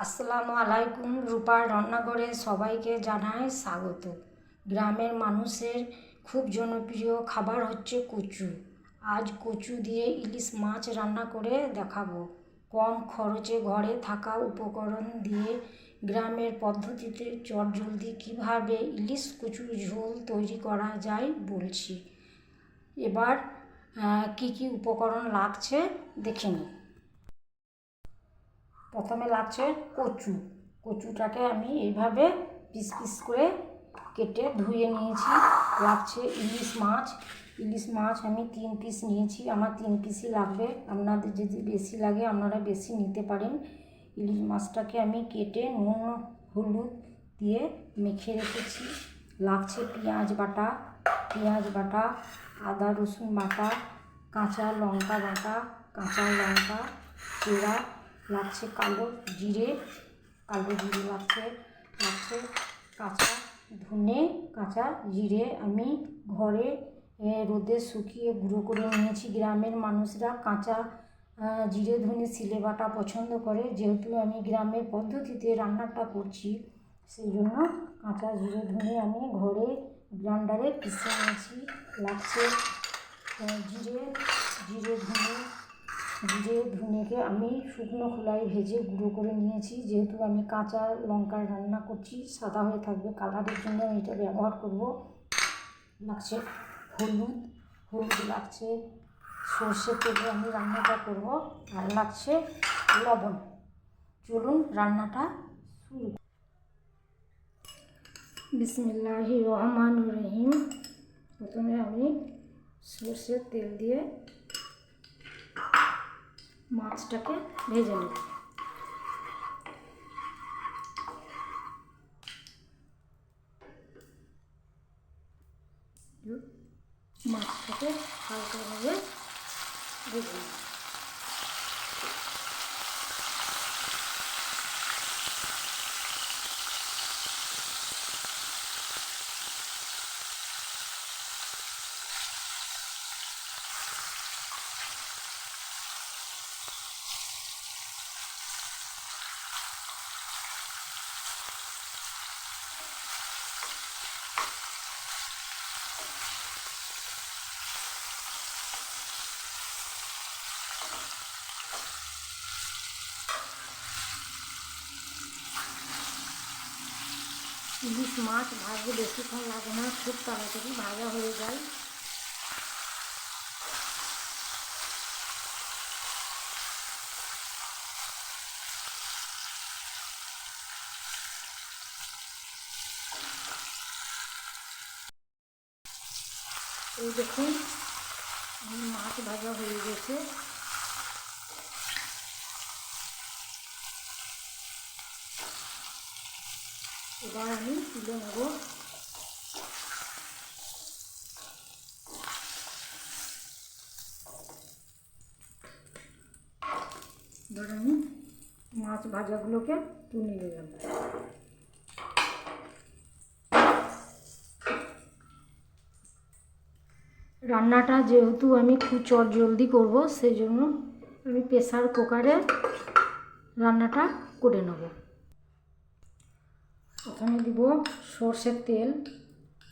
আসসালামু আলাইকুম। রূপার রান্নাঘরে সবাইকে জানাই স্বাগত। গ্রামের মানুষের খুব জনপ্রিয় খাবার হচ্ছে কচু। আজ কচু দিয়ে ইলিশ মাছ রান্না করে দেখাবো। কম খরচে ঘরে থাকা উপকরণ দিয়ে গ্রামের পদ্ধতিতে চটজলদি কীভাবে ইলিশ কচুর ঝোল তৈরি করা যায় বলছি। এবার কি কি উপকরণ লাগছে দেখে নিই। প্রথমে লাগছে কচু। কচুটাকে আমি এইভাবে পিস পিস করে কেটে ধুয়ে নিয়েছি। লাগছে ইলিশ মাছ। ইলিশ মাছ আমি 3 পিস নিয়েছি, আমার 3 পিসই লাগবে। আপনাদের যদি বেশি লাগে আপনারা বেশি নিতে পারেন। ইলিশ মাছটাকে আমি কেটে নুন হলুদ দিয়ে মেখে রেখেছি। লাগছে পেঁয়াজ বাটা, আদা রসুন বাটা, কাঁচা লঙ্কা বাটা, কাঁচা লঙ্কা চেরা, লাগছে কালো জিরে লাগছে কাঁচা ধনে, কাঁচা জিরে আমি ঘরে রোদে শুকিয়ে গুঁড়ো করে নিয়েছি। গ্রামের মানুষরা কাঁচা জিরে ধনে সিলে বাটা পছন্দ করে। যেহেতু আমি গ্রামের পদ্ধতিতে রান্নাটা করছি সেই জন্য কাঁচা জিরে ধনে আমি ঘরে গ্রাইন্ডারে পিষে নিয়েছি। লাগছে জিরে ধনেকে আমি শুকনো খোলায় ভেজে গুঁড়ো করে নিয়েছি। যেহেতু আমি কাঁচা লঙ্কার রান্না করছি, সাদা হয়ে থাকবে, কালারের জন্য আমি এটা ব্যবহার করব। লাগছে হলুদ লাগছে, সর্ষে তেলে আমি রান্নাটা করব। আর লাগছে লবণ। চলুন রান্নাটা শুরু। বিসমিল্লাহির রহমানির রহিম। প্রথমে আমি সর্ষের তেল দিয়ে মাছটাকে ভেজে নেব। মাছটাকে হালকাভাবে ভেজে নেব। ইলিশ মাছ ভাজতে বেশিক্ষণ লাগে না, খুব তাড়াতাড়ি ভাজা হয়ে যায়। এই দেখুন মাছ ভাজা হয়ে গেছে। এবার আমি তুলে নেব। এবার আমি মাছ ভাজাগুলোকে তুলে নিলাম। রান্নাটা যেহেতু আমি খুব চটজলদি করব সেই জন্য আমি প্রেসার কুকারে রান্নাটা করে নেব। প্রথমে দিব সর্ষের তেল।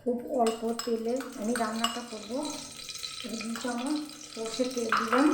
খুব অল্প তেলে আমি রান্নাটা করব। 2 চামচ সর্ষের তেল দিলাম।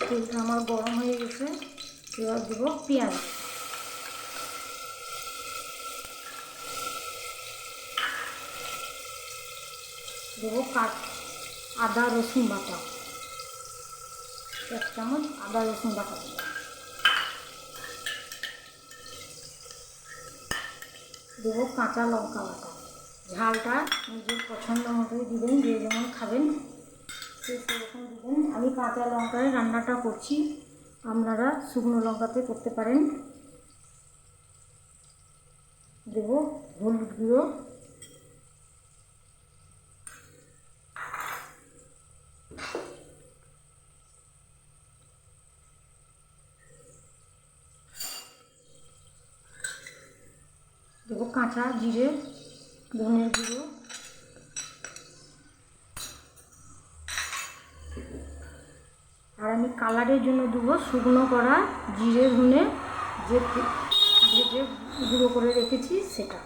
তেলটা আমার গরম হয়ে গেছে। এবার দেব পেঁয়াজ, দেবো আদা রসুন বাটা, 1 চামচ আদা রসুন বাটা দেবো। দেবো কাঁচা লঙ্কা বাটা। ঝালটা নিজের পছন্দ মতোই দিবেন, যে যেমন খাবেন সে সেরকম দিবেন। আমি কাঁচা লঙ্কায় রান্নাটা করছি, আপনারা শুকনো লঙ্কাতে করতে পারেন। দেবো হলুদ গুঁড়ো, দেবো কাঁচা জিরে ধনের গুঁড়ো, আর আমি কালারের জন্য দেবো শুকনো করা জিরে ধনে যে ভেজে গুঁড়ো করে রেখেছি সেটা।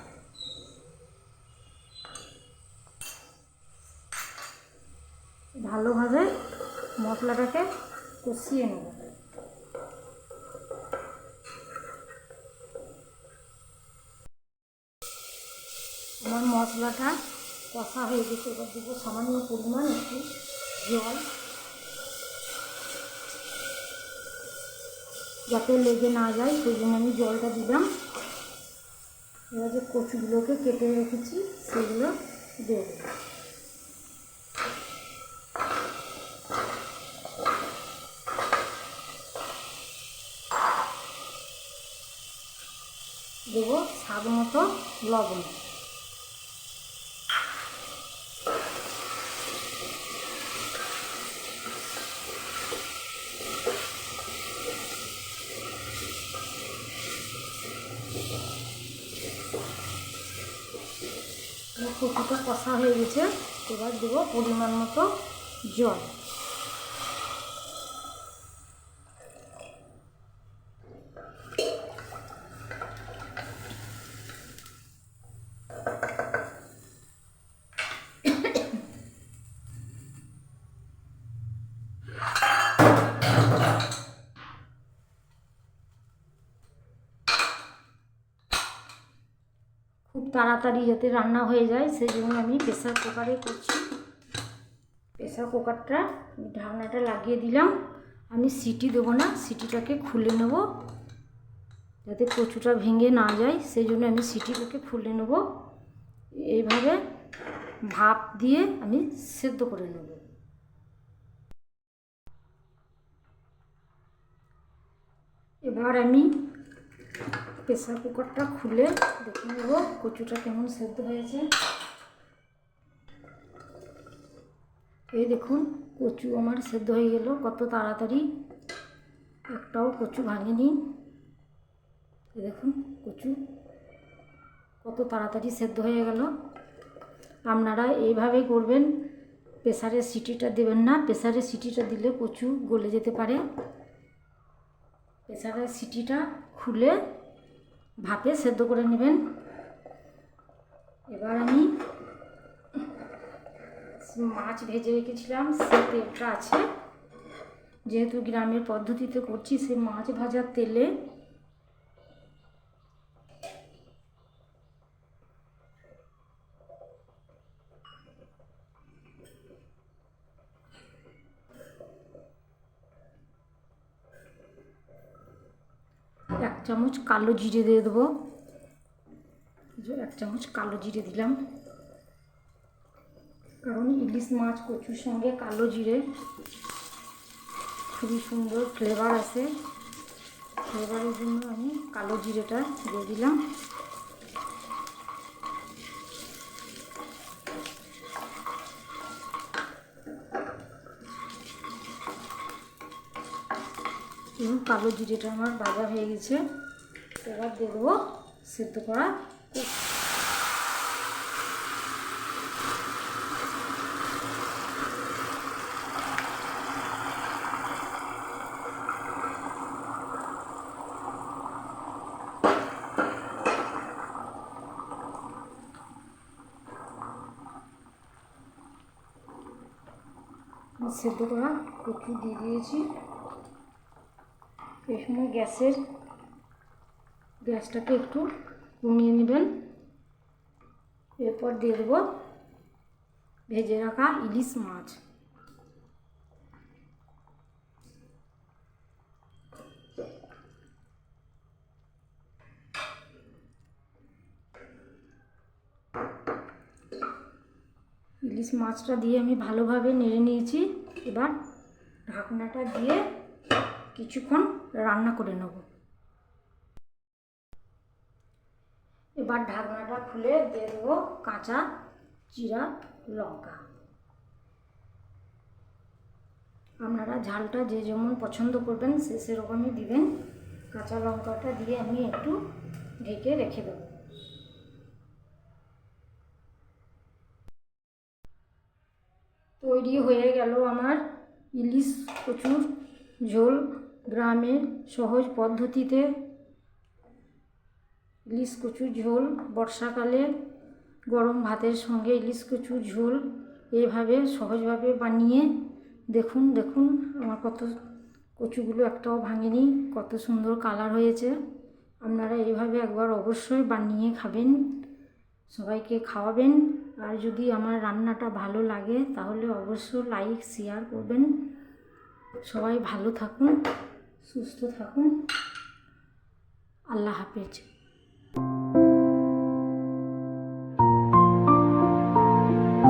ভালোভাবে মশলাটাকে কষিয়ে নেব। আমার মশলাটা কষা হয়ে গেছে, এবার দেবো সামান্য পরিমাণ একটু জল, যাতে লেগে না যায় সেই জন্য আমি জলটা দিলাম। এবার যে কচুগুলোকে কেটে রেখেছি সেগুলো দিয়ে দেবো। দেবো স্বাদ মতো লবণ। কচুটা কষা হয়ে গেছে, এবার দেবো পরিমাণ মতো জল। খুব তাড়াতাড়ি যাতে রান্না হয়ে যায় সেই জন্য আমি প্রেসার কুকারে করছি। প্রেসার কুকারটা ঢাকনাটা লাগিয়ে দিলাম। আমি সিটি দেবো না, সিটিটাকে খুলে নেব যাতে কচুটা ভেঙে না যায়, সেই জন্য আমি সিটিটাকে খুলে নেব। এইভাবে ভাপ দিয়ে আমি সেদ্ধ করে নেব। এবার আমি প্রেসার কুকারটা খুলে দেখে নেব কচুটা কেমন সেদ্ধ হয়েছে। এই দেখুন কচু আমার সেদ্ধ হয়ে গেল কত তাড়াতাড়ি, একটাও কচু ভাঙেনি। এই দেখুন কচু কত তাড়াতাড়ি সেদ্ধ হয়ে গেল। আপনারা এইভাবেই করবেন, প্রেসারের সিটিটা দেবেন না, প্রেসারের সিটিটা দিলে কচু গলে যেতে পারে। প্রেসারের সিটিটা খুলে ভাপে সেদ্ধ করে নেবেন। এবার আমি মাছ ভেজে রেখেছিলাম সেই তেলটা আছে, যেহেতু গ্রামের পদ্ধতিতে করছি, সেই মাছ ভাজার তেলে এক চামচ কালো জিরে দিয়ে দেবো। 1 চামচ কালো জিরে দিলাম, কারণ ইলিশ মাছ কচুর সঙ্গে কালো জিরে খুবই সুন্দর ফ্লেভার আসে, ফ্লেভারের জন্য আমি কালো জিরেটা দিয়ে দিলাম। এবং কালো জিরেটা আমার ভাজা হয়ে গেছে, এবার দিয়ে দেবো সেদ্ধ করা সেদ্ধ করা কচু দিয়ে দিয়েছি। এই সময় গ্যাসটাকে একটু কমিয়ে নেবেন। এরপর দিয়ে দেবো ভেজে রাখা ইলিশ মাছ। ইলিশ মাছটা দিয়ে আমি ভালোভাবে নেড়ে নিয়েছি। এবার ঢাকনাটা দিয়ে কিছুক্ষণ রান্না করে নেব। এবার ঢাকনাটা খুলে দিয়ে দেবো কাঁচা জিরা লঙ্কা। আপনারা ঝালটা যে যেমন পছন্দ করবেন সেরকমই দিবেন। কাঁচা লঙ্কাটা দিয়ে আমি একটু ঢেকে রেখে দেবো। তৈরি হয়ে গেল আমার ইলিশ কচুর ঝোল, গ্রামের সহজ পদ্ধতিতে ইলিশ কচুর ঝোল। বর্ষাকালে গরম ভাতের সঙ্গে ইলিশ কচুর ঝোল এইভাবে সহজভাবে বানিয়ে দেখুন। দেখুন আমার কত কচুগুলো একটাও ভাঙেনি, কত সুন্দর কালার হয়েছে। আপনারা এইভাবে একবার অবশ্যই বানিয়ে খাবেন, সবাইকে খাওয়াবেন। আর যদি আমার রান্নাটা ভালো লাগে তাহলে অবশ্যই লাইক শেয়ার করবেন। সবাই ভালো থাকুন, সুস্থ থাকুন। আল্লাহ হাফেজ।